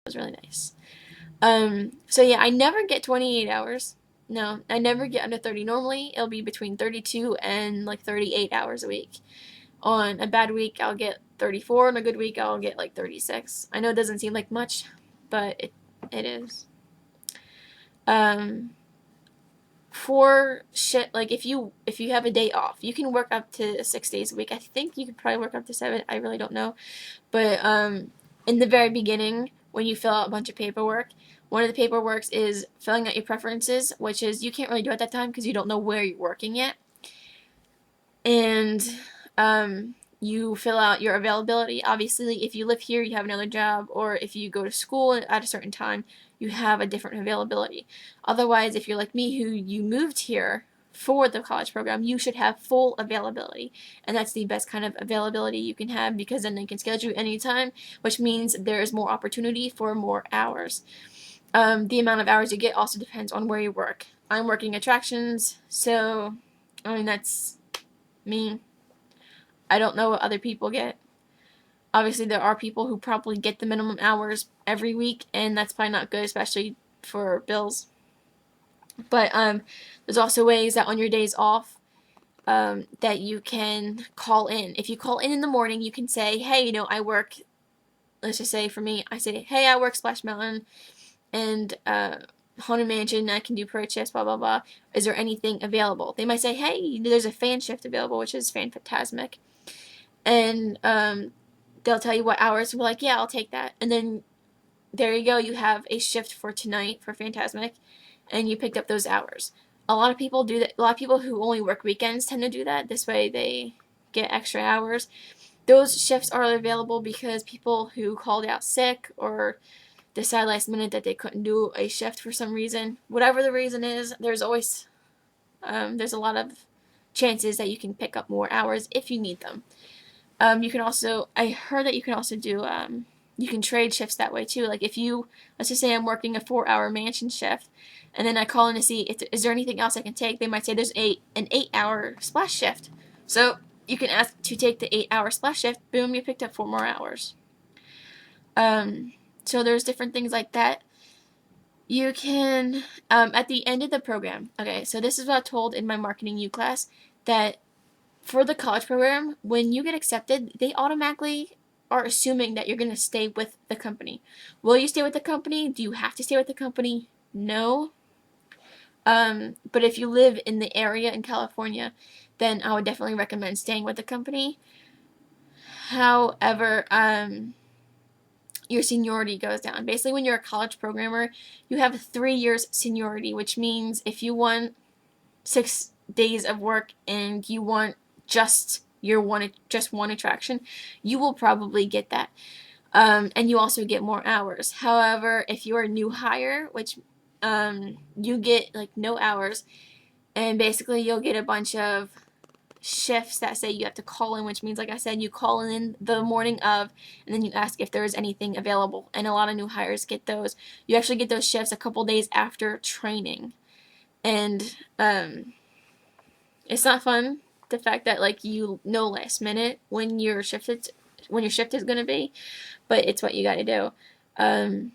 was really nice. So yeah, I never get 28 hours. No, I never get under 30. Normally, it'll be between 32 and like 38 hours a week. On a bad week, I'll get 34. On a good week, I'll get like 36. I know it doesn't seem like much, but it is. Um, for shit, like if you have a day off, you can work up to 6 days a week. I think you could probably work up to 7. I really don't know, but in the very beginning, when you fill out a bunch of paperwork, one of the paperwork is filling out your preferences, which is you can't really do at that time because you don't know where you're working yet, and you fill out your availability. Obviously, if you live here, you have another job, or if you go to school at a certain time, you have a different availability. Otherwise, if you're like me, who you moved here for the college program, you should have full availability. And that's the best kind of availability you can have because then they can schedule you anytime, which means there is more opportunity for more hours. The amount of hours you get also depends on where you work. I'm working attractions, so I mean, that's me. I don't know what other people get. Obviously, there are people who probably get the minimum hours every week, and that's probably not good, especially for bills. But there's also ways that on your days off, that you can call in. If you call in the morning, you can say, hey, I work. Let's just say for me, I say, hey, I work Splash Mountain and Haunted Mansion. I can do pro shifts. Blah blah blah. Is there anything available? They might say, hey, there's a fan shift available, which is Fantasmic, and they'll tell you what hours. We're like, yeah, I'll take that, and then there you go. You have a shift for tonight for Fantasmic, and you picked up those hours. A lot of people do that. A lot of people who only work weekends tend to do that. This way, they get extra hours. Those shifts are available because people who called out sick or decide last minute that they couldn't do a shift for some reason, whatever the reason is, there's a lot of chances that you can pick up more hours if you need them. You can also, I heard that you can also do, you can trade shifts that way too. Like if you, let's just say I'm working a 4-hour mansion shift, and then I call in to see if is there anything else I can take. They might say there's an 8-hour splash shift, so you can ask to take the 8-hour splash shift. Boom, you picked up 4 more hours. So there's different things like that. You can, at the end of the program, okay, so this is what I told in my Marketing U class, that for the college program, when you get accepted, they automatically are assuming that you're going to stay with the company. Will you stay with the company? Do you have to stay with the company? No. But if you live in the area in California, then I would definitely recommend staying with the company. However, your seniority goes down. Basically, when you're a college programmer, you have 3 years seniority, which means if you want 6 days of work and you want just one attraction, you will probably get that. And you also get more hours. However, if you're a new hire, which you get like no hours, and basically you'll get a bunch of shifts that say you have to call in, which means, like I said, you call in the morning of, and then you ask if there is anything available. And a lot of new hires get those. You actually get those shifts a couple days after training, and it's not fun. The fact that like you know last minute when your shift is gonna be, but it's what you got to do. Um,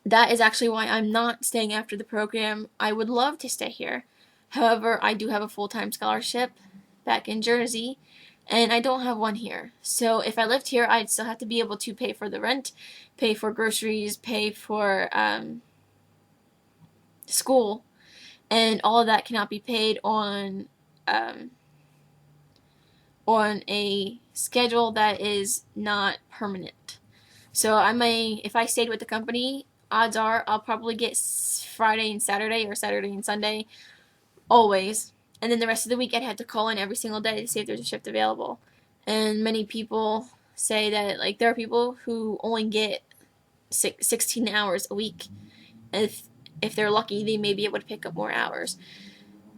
that is actually why I'm not staying after the program. I would love to stay here. However, I do have a full-time scholarship back in Jersey, and I don't have one here. So if I lived here, I'd still have to be able to pay for the rent, pay for groceries, pay for school, and all of that cannot be paid um, on a schedule that is not permanent. So if I stayed with the company, odds are I'll probably get Friday and Saturday or Saturday and Sunday always. And then the rest of the week I'd have to call in every single day to see if there's a shift available. And many people say that like there are people who only get 16 hours a week. If they're lucky, they may be able to pick up more hours.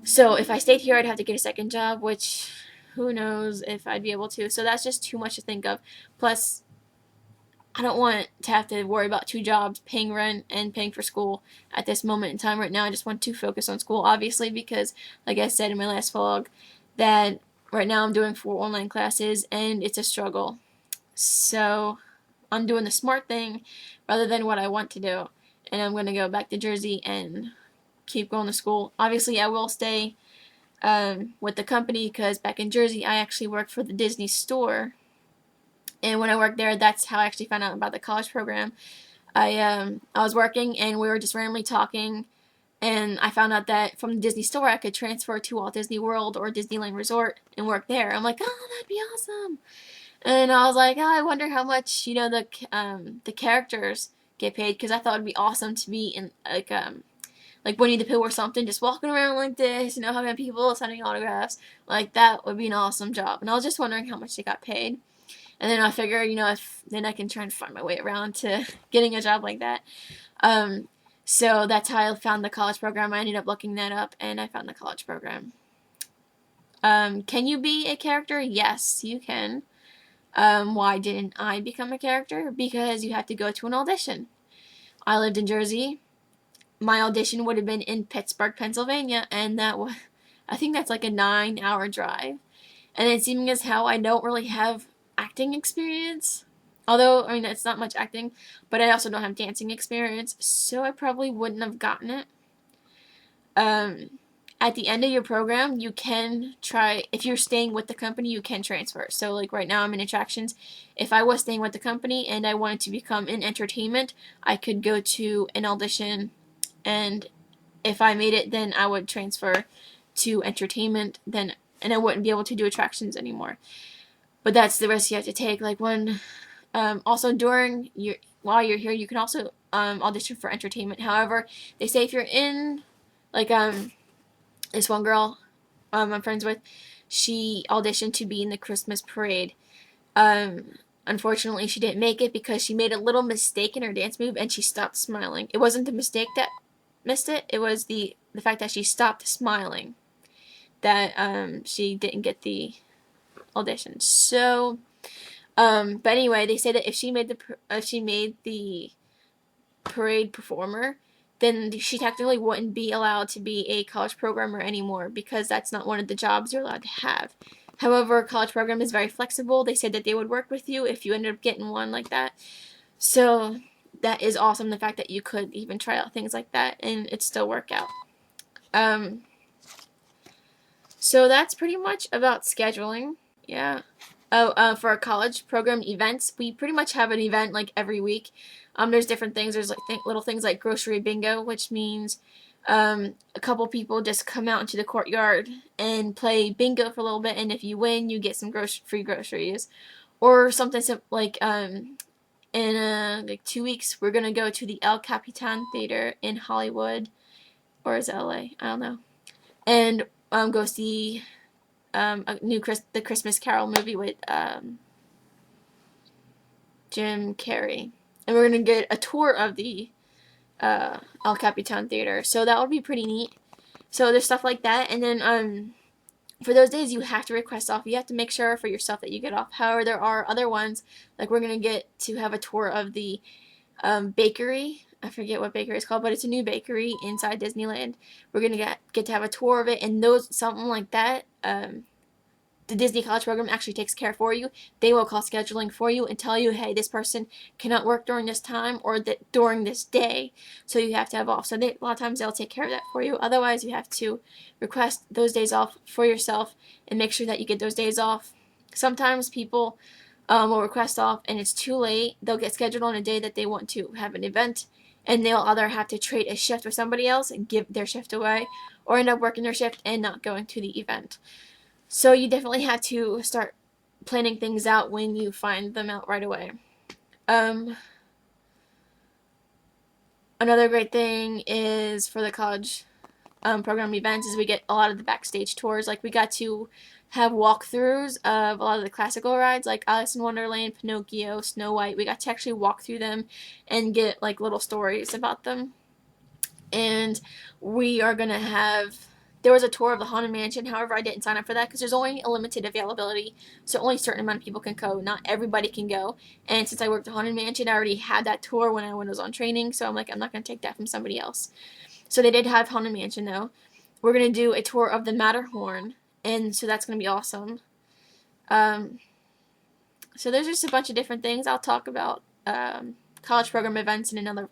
So if I stayed here, I'd have to get a second job, which who knows if I'd be able to. So that's just too much to think of. Plus, I don't want to have to worry about 2 jobs, paying rent and paying for school at this moment in time. Right now, I just want to focus on school, obviously, because, like I said in my last vlog, that right now I'm doing 4 online classes and it's a struggle. So, I'm doing the smart thing rather than what I want to do. And I'm going to go back to Jersey and keep going to school. Obviously, I will stay with the company because back in Jersey, I actually worked for the Disney store. And when I worked there, that's how I actually found out about the college program. I was working and we were just randomly talking, and I found out that from the Disney store I could transfer to Walt Disney World or Disneyland Resort and work there. I'm like, oh, that'd be awesome. And I was like, oh, I wonder how much the characters get paid, because I thought it'd be awesome to be in like Winnie the Pooh or something, just walking around like this, having people signing autographs. Like, that would be an awesome job. And I was just wondering how much they got paid. And then I figured, if then I can try and find my way around to getting a job like that. So that's how I found the college program. I ended up looking that up, and I found the college program. Can you be a character? Yes, you can. Why didn't I become a character? Because you have to go to an audition. I lived in Jersey. My audition would have been in Pittsburgh, Pennsylvania, and I think that's like a 9-hour drive. And it seeming as how I don't really have acting experience. Although, it's not much acting, but I also don't have dancing experience, so I probably wouldn't have gotten it. At the end of your program, you can try, if you're staying with the company, you can transfer. So, like right now I'm in attractions. If I was staying with the company and I wanted to become in entertainment, I could go to an audition, and if I made it, then I would transfer to entertainment, and I wouldn't be able to do attractions anymore. But that's the risk you have to take. Like also while you're here, you can also audition for entertainment. However, they say if you're in, like this one girl I'm friends with, she auditioned to be in the Christmas parade. Unfortunately, she didn't make it because she made a little mistake in her dance move and she stopped smiling. It wasn't the mistake that missed it. It was the fact that she stopped smiling that she didn't get the audition. So, but anyway, they say that if she made the parade performer, then she technically wouldn't be allowed to be a college programmer anymore, because that's not one of the jobs you're allowed to have. However, a college program is very flexible. They said that they would work with you if you ended up getting one like that. So that is awesome, the fact that you could even try out things like that and it still work out. So that's pretty much about scheduling. Yeah. For our college program events, we pretty much have an event like every week. There's different things. There's like little things like grocery bingo, which means a couple people just come out into the courtyard and play bingo for a little bit, and if you win, you get some free groceries. Or something like in like 2 weeks, we're gonna go to the El Capitan Theater in Hollywood, or is it LA? I don't know. And go see the Christmas Carol movie with Jim Carrey, and we're gonna get a tour of the El Capitan Theater, so that would be pretty neat. So there's stuff like that, and then for those days you have to request off. You have to make sure for yourself that you get off. However, there are other ones, like we're gonna get to have a tour of the bakery. I forget what bakery it's called, but it's a new bakery inside Disneyland. We're gonna get to have a tour of it, and something like that. The Disney College Program actually takes care for you. They will call scheduling for you and tell you, hey, this person cannot work during this time or during this day, so you have to have off. So a lot of times they'll take care of that for you. Otherwise, you have to request those days off for yourself and make sure that you get those days off. Sometimes people will request off and it's too late. They'll get scheduled on a day that they want to have an event, and they'll either have to trade a shift with somebody else and give their shift away, or end up working their shift and not going to the event. So you definitely have to start planning things out when you find them out right away. Another great thing is for the college program events is we get a lot of the backstage tours. Like we got to have walkthroughs of a lot of the classical rides, like Alice in Wonderland, Pinocchio, Snow White. We got to actually walk through them and get like little stories about them. And we are going to have... There was a tour of the Haunted Mansion. However, I didn't sign up for that because there's only a limited availability, so only a certain amount of people can go. Not everybody can go. And since I worked at Haunted Mansion, I already had that tour when I was on training, so I'm like, I'm not going to take that from somebody else. So they did have Haunted Mansion, though. We're going to do a tour of the Matterhorn, and so that's going to be awesome. So there's just a bunch of different things I'll talk about college program events in another vlog.